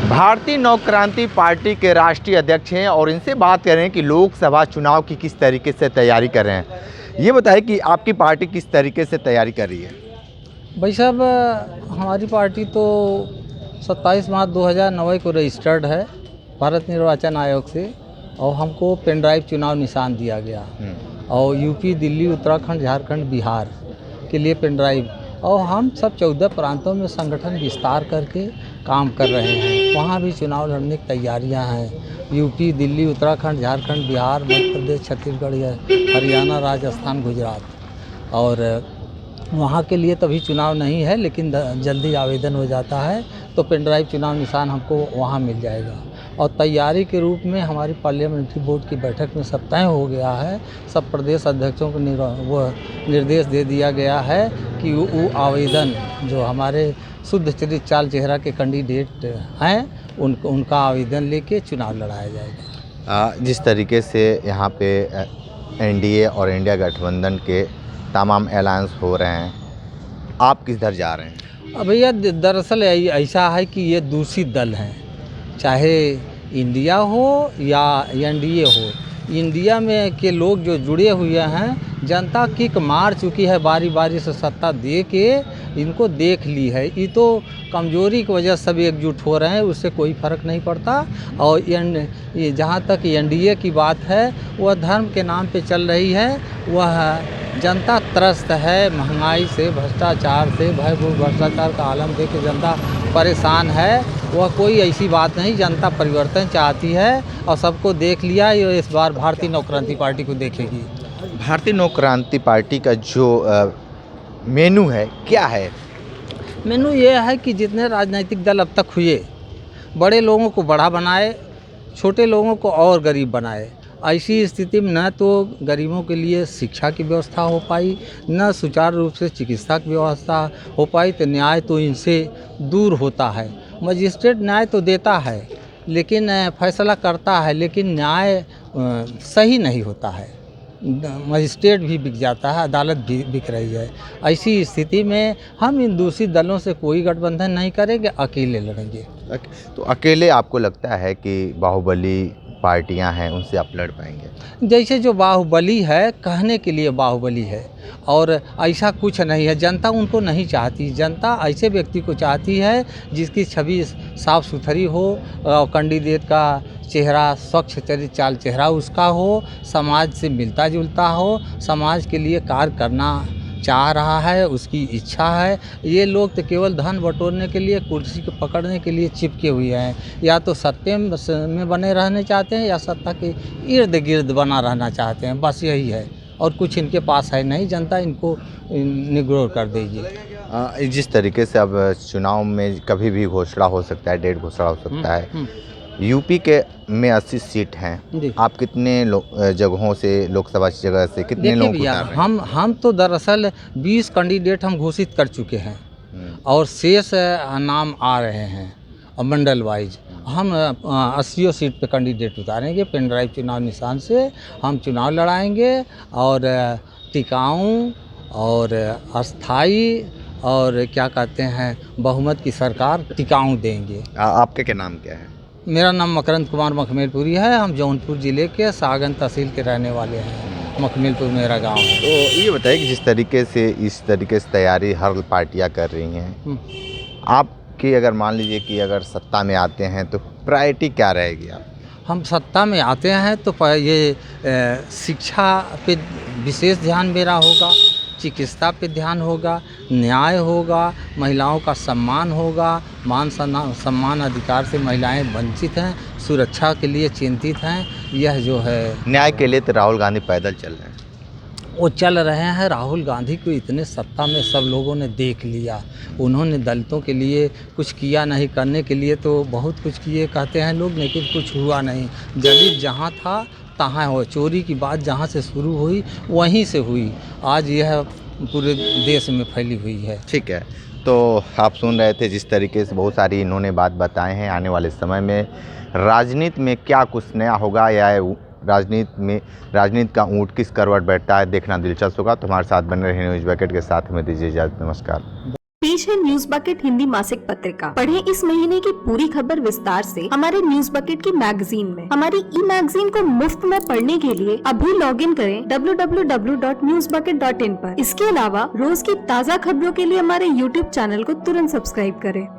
भारतीय नव क्रांति पार्टी के राष्ट्रीय अध्यक्ष हैं और इनसे बात कर रहे हैं कि लोकसभा चुनाव की किस तरीके से तैयारी कर रहे हैं। ये बताएं कि आपकी पार्टी किस तरीके से तैयारी कर रही है। भाई साहब, हमारी पार्टी तो 27 मार्च 2009 को रजिस्टर्ड है भारत निर्वाचन आयोग से, और हमको पेन ड्राइव चुनाव निशान दिया गया और यूपी, दिल्ली, उत्तराखंड, झारखंड, बिहार के लिए पेन ड्राइव, और हम सब 14 प्रांतों में संगठन विस्तार करके काम कर रहे हैं। वहाँ भी चुनाव लड़ने की तैयारियाँ हैं। यूपी, दिल्ली, उत्तराखंड, झारखंड, बिहार, मध्य प्रदेश, छत्तीसगढ़, हरियाणा, राजस्थान, गुजरात, और वहाँ के लिए तभी चुनाव नहीं है, लेकिन जल्दी आवेदन हो जाता है तो पेन ड्राइव चुनाव निशान हमको वहाँ मिल जाएगा। और तैयारी के रूप में हमारी पार्लियामेंट्री बोर्ड की बैठक में सब तय हो गया है। सब प्रदेश अध्यक्षों को निर्देश दे दिया गया है कि वो आवेदन जो हमारे शुद्ध चरित्र चाल चेहरा के कैंडिडेट हैं उनका आवेदन लेके चुनाव लड़ाया जाएगा। जिस तरीके से यहाँ पे एनडीए और इंडिया गठबंधन के तमाम अलायंस हो रहे हैं, आप किस दर जा रहे हैं? भैया, दरअसल ऐसा है कि ये दूषित दल हैं, चाहे इंडिया हो या एनडीए हो। इंडिया में के लोग जो जुड़े हुए हैं, जनता किक मार चुकी है बारी बारी से सत्ता दे के, इनको देख ली है। ये तो कमजोरी की वजह से सब एकजुट हो रहे हैं, उससे कोई फ़र्क नहीं पड़ता। और ये जहाँ तक एनडीए की बात है, वह धर्म के नाम पे चल रही है। वह जनता त्रस्त है महंगाई से, भ्रष्टाचार से, भ्रष्टाचार का आलम देख के जनता परेशान है। वह कोई ऐसी बात नहीं, जनता परिवर्तन चाहती है और सबको देख लिया। ये इस बार भारतीय नव क्रांति पार्टी को देखेगी। भारतीय नव क्रांति पार्टी का जो मेनू है क्या है? मेनू ये है कि जितने राजनीतिक दल अब तक हुए, बड़े लोगों को बड़ा बनाए, छोटे लोगों को और गरीब बनाए। ऐसी स्थिति में न तो गरीबों के लिए शिक्षा की व्यवस्था हो पाई, न सुचारू रूप से चिकित्सा की व्यवस्था हो पाई, तो न्याय तो इनसे दूर होता है। मजिस्ट्रेट न्याय तो देता है, लेकिन फैसला करता है, लेकिन न्याय सही नहीं होता है। मजिस्ट्रेट भी बिक जाता है, अदालत भी बिक रही है। ऐसी स्थिति में हम इन दूसरी दलों से कोई गठबंधन नहीं करेंगे, अकेले लड़ेंगे। तो अकेले आपको लगता है कि बाहुबली पार्टियां हैं उनसे आप लड़ पाएंगे? जैसे जो बाहुबली है, कहने के लिए बाहुबली है, और ऐसा कुछ नहीं है। जनता उनको नहीं चाहती। जनता ऐसे व्यक्ति को चाहती है जिसकी छवि साफ सुथरी हो, कैंडिडेट का चेहरा स्वच्छ चरित्र चाल चेहरा उसका हो, समाज से मिलता जुलता हो, समाज के लिए कार्य करना चाह रहा है, उसकी इच्छा है। ये लोग तो केवल धन बटोरने के लिए, कुर्सी को पकड़ने के लिए चिपके हुए हैं। या तो सत्ता में बने रहने चाहते हैं या सत्ता के इर्द गिर्द बना रहना चाहते हैं, बस यही है। और कुछ इनके पास है नहीं। जनता इनको निग्रोर कर देगी। जिस तरीके से अब चुनाव में कभी भी घोषणा हो सकता है, डेट घोषणा हो सकता है। यूपी के में 80 सीट हैं। आप कितने जगहों से, लोकसभा जगह से कितने लोग उतार रहे हैं? हम तो दरअसल 20 कैंडिडेट हम घोषित कर चुके हैं और शेष नाम आ रहे हैं। और मंडल वाइज हम 80 सीट पे कैंडिडेट उतारेंगे। पेन ड्राइव चुनाव निशान से हम चुनाव लड़ाएंगे और टिकाऊ और अस्थाई और क्या कहते हैं, बहुमत की सरकार टिकाऊ देंगे। आपके क्या नाम क्या है? मेरा नाम मकरंद कुमार मखमेलपुरी है। हम जौनपुर ज़िले के सागन तहसील के रहने वाले हैं। मखमेलपुर मेरा गांव है। तो ये बताइए कि जिस तरीके से इस तरीके से तैयारी हर पार्टियां कर रही हैं, आपकी अगर मान लीजिए कि अगर सत्ता में आते हैं तो प्रायोरिटी क्या रहेगी? आप हम सत्ता में आते हैं तो ये शिक्षा पे विशेष ध्यान मेरा होगा, चिकित्सा पे ध्यान होगा, न्याय होगा, महिलाओं का सम्मान होगा। मान सम्मान अधिकार से महिलाएं वंचित हैं, सुरक्षा के लिए चिंतित हैं। यह जो है न्याय के लिए तो राहुल गांधी पैदल चल रहे हैं। वो चल रहे हैं। राहुल गांधी को इतने सत्ता में सब लोगों ने देख लिया। उन्होंने दलितों के लिए कुछ किया नहीं, करने के लिए तो बहुत कुछ किए कहते हैं लोग, लेकिन कुछ हुआ नहीं। दलित जहाँ था तहाँ हो। चोरी की बात जहाँ से शुरू हुई वहीं से हुई, आज यह पूरे देश में फैली हुई है। ठीक है, तो आप सुन रहे थे जिस तरीके से बहुत सारी इन्होंने बात बताए हैं। आने वाले समय में राजनीति में क्या कुछ नया होगा या राजनीति का ऊँट किस करवट बैठता है, देखना दिलचस्प होगा। तो हमारे साथ बने रहे न्यूज़ बकेट के साथ में दीजिए इजाज़त। नमस्कार। पेश है न्यूज बकेट हिंदी मासिक पत्रिका। पढ़ें इस महीने की पूरी खबर विस्तार से हमारे न्यूज बकेट की मैगजीन में। हमारी ई मैगजीन को मुफ्त में पढ़ने के लिए अभी लॉगिन करें www.newsbucket.in पर। इसके अलावा रोज की ताज़ा खबरों के लिए हमारे YouTube चैनल को तुरंत सब्सक्राइब करें।